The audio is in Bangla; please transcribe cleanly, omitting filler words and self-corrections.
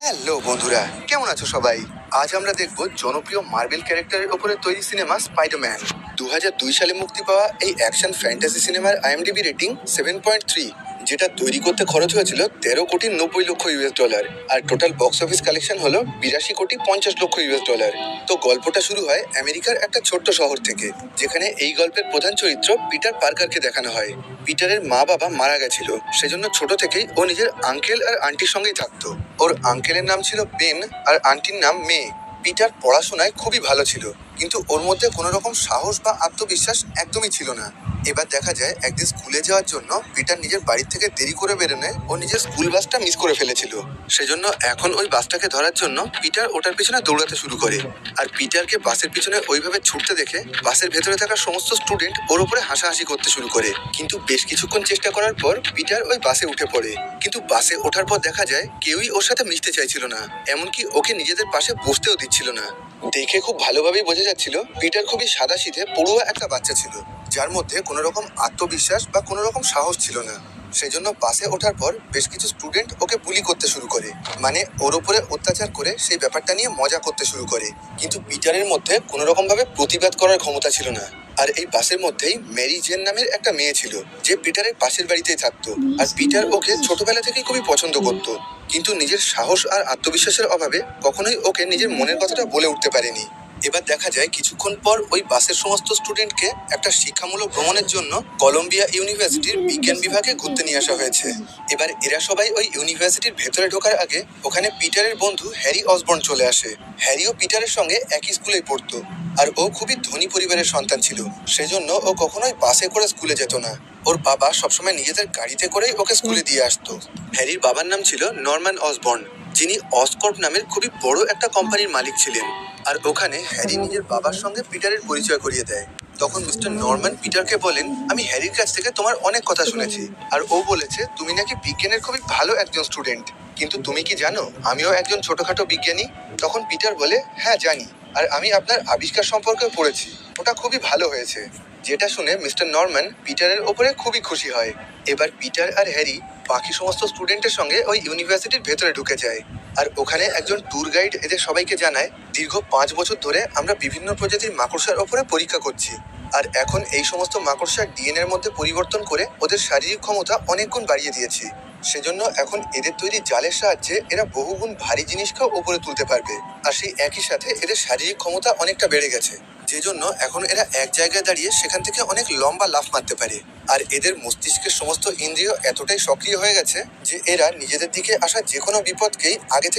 হ্যালো বন্ধুরা, কেমন আছো সবাই? আজ আমরা দেখব জনপ্রিয় মার্বেল ক্যারেক্টারের উপরে তৈরি সিনেমা স্পাইডারম্যান। 2002 সালে মুক্তি পাওয়া এই অ্যাকশন ফ্যান্টাসি সিনেমার আইএমডিবি রেটিং 7.3, যেটা তৈরি করতে খরচ হয়েছিল 13,90,00,000 US ডলার। আর টোটাল বক্স অফিস কালেকশন হলো 82,50,00,000 US ডলার। তো গল্পটা শুরু হয় আমেরিকার একটা ছোট্ট শহর থেকে, যেখানে এই গল্পের প্রধান চরিত্র পিটার পার্কারকে দেখানো হয়। পিটারের মা বাবা মারা গেছিল, সেজন্য ছোট থেকেই ও নিজের আঙ্কেল আর আন্টির সঙ্গেই থাকতো। ওর আঙ্কেলের নাম ছিল বেন আর আন্টির নাম মে। পিটার পড়াশোনায় খুবই ভালো ছিল, কিন্তু ওর মধ্যে কোনো রকম সাহস বা আত্মবিশ্বাস একদমই ছিল না। এবার দেখা যায় একদিন স্কুলে যাওয়ার জন্য পিটার নিজের বাড়ি থেকে দেরি করে বেরোনে ও নিজের স্কুল বাসটা মিস করে ফেলেছিল। সেজন্য এখন ওই বাসটাকে ধরার জন্য পিটার ওটার পিছনে দৌড়াতে শুরু করে। আর পিটারকে বাসের পিছনে ওইভাবে ছুটতে দেখে বাসের ভেতরে থাকা সমস্ত স্টুডেন্ট ওর উপরে হাসাহাসি করতে শুরু করে। কিন্তু বেশ কিছুক্ষণ চেষ্টা করার পর পিটার ওই বাসে উঠে পড়ে। কিন্তু বাসে ওঠার পর দেখা যায় কেউই ওর সাথে মিশতে চাইছিল না, এমনকি ওকে নিজেদের পাশে বসতেও দিচ্ছিল না। দেখে খুব ভালোভাবেই বোঝা যাচ্ছিল পিটার খুবই সাদাসিধে পড়ুয়া একটা বাচ্চা ছিল, যার মধ্যে কোনো রকম আত্মবিশ্বাস বা কোনো রকম সাহস ছিল না। সেজন্য বাসে ওঠার পর বেশ কিছু স্টুডেন্ট ওকে বুলি করতে শুরু করে, মানে ওর উপরে অত্যাচার করে সেই ব্যাপারটা নিয়ে মজা করতে শুরু করে। কিন্তু পিটারের মধ্যে কোনো রকম ভাবে প্রতিবাদ করার ক্ষমতা ছিল না। আর এই বাসের মধ্যেই মেরি জেন নামের একটা মেয়ে ছিল, যে পিটারের পাশের বাড়িতেই থাকতো। আর পিটার ওকে ছোটবেলা থেকেই খুবই পছন্দ করত, কিন্তু নিজের সাহস আর আত্মবিশ্বাসের অভাবে কখনোই ওকে নিজের মনের কথাটা বলে উঠতে পারেনি। এবার দেখা যায় কিছুক্ষণ পর ওই বাসের সমস্ত স্টুডেন্টকে একটা শিক্ষামূলক ভ্রমণের জন্য কলম্বিয়া ইউনিভার্সিটির বিজ্ঞান বিভাগে ঘুরতে নিয়ে আসা হয়েছে। এবার এরা সবাই ওই ইউনিভার্সিটির ভেতরে ঢোকার আগে ওখানে পিটারের বন্ধু হ্যারি অসবর্ন চলে আসে। হ্যারিও পিটারের সঙ্গে একই স্কুলেই পড়তো, আর ও খুবই ধনী পরিবারের সন্তান ছিল। সেজন্য ও কখনোই বাসে করে স্কুলে যেত না। ওর বাবা সবসময় নিজেদের গাড়িতে করেই ওকে স্কুলে দিয়ে আসতো। হ্যারির বাবার নাম ছিল নরম্যান অসবর্ন, যিনি অসকর্প নামের খুবই বড় একটা কোম্পানির মালিক ছিলেন। আর ওখানে হ্যারি নিজের বাবার সঙ্গে পিটারের পরিচয় করিয়ে দেয়। তখন মিস্টার নরম্যান পিটারকে বলেন, আমি হ্যারির কাছ থেকে তোমার অনেক কথা শুনেছি, আর ও বলেছে তুমি নাকি বিজ্ঞানের খুবই ভালো একজন স্টুডেন্ট। কিন্তু তুমি কি জানো আমিও একজন ছোটখাটো বিজ্ঞানী? তখন পিটার বলে, হ্যাঁ জানি, আর আমি আপনার আবিষ্কার সম্পর্কে পড়েছি, ওটা খুবই ভালো হয়েছে। যেটা শুনে মিস্টার নরম্যান পিটারের ওপরে খুবই খুশি হয়। এবার পিটার আর হ্যারি বাকি সমস্ত স্টুডেন্টের সঙ্গে ওই ইউনিভার্সিটির ভেতরে ঢুকে যায়। আর ওখানে একজন ট্যুর গাইড এদের সবাইকে জানায়, দীর্ঘ 5 বছর ধরে আমরা বিভিন্ন প্রজাতির মাকড়সার ওপরে পরীক্ষা করছি, আর এখন এই সমস্ত মাকড়সার ডিএনএর মধ্যে পরিবর্তন করে ওদের শারীরিক ক্ষমতা অনেক গুণ বাড়িয়ে দিয়েছি। সেজন্য এখন এদের তৈরি জালের সাহায্যে এরা বহুগুণ ভারী জিনিসকেও ওপরে তুলতে পারবে। আর সেই একই সাথে এদের শারীরিক ক্ষমতা অনেকটা বেড়ে গেছে, যে জন্য এখন এরা এক জায়গায় দাঁড়িয়ে সেখান থেকে অনেক লম্বা লাফ মারতে পারে। আর এদের মস্তিষ্কের সমস্ত ইন্দ্রিয় এতটাই সক্রিয় হয়ে গেছে যে এরা নিজেদের দিকে আসা যে কোনো বিপদকেই আগে থেকে